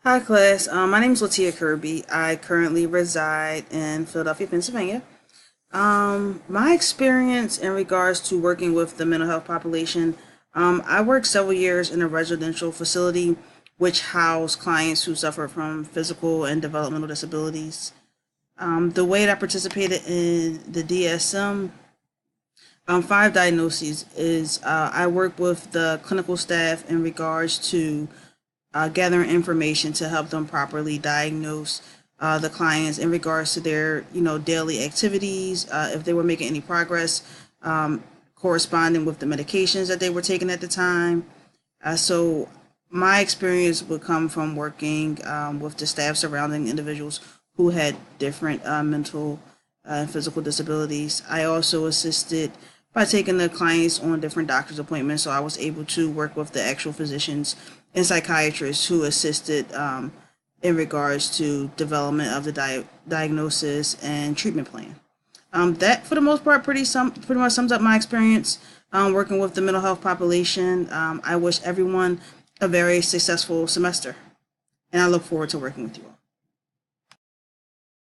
Hi, class. My name is Latia Kirby. I currently reside in Philadelphia, Pennsylvania. My experience in regards to working with the mental health population, I worked several years in a residential facility which housed clients who suffer from physical and developmental disabilities. The way that I participated in the DSM, five diagnoses is I work with the clinical staff in regards to gathering information to help them properly diagnose the clients in regards to their daily activities, if they were making any progress, corresponding with the medications that they were taking at the time. So my experience would come from working with the staff surrounding individuals who had different mental and physical disabilities. I also assisted by taking the clients on different doctor's appointments, so I was able to work with the actual physicians and psychiatrists who assisted in regards to development of the diagnosis and treatment plan. That, for the most part, pretty much sums up my experience working with the mental health population. I wish everyone a very successful semester, and I look forward to working with you all.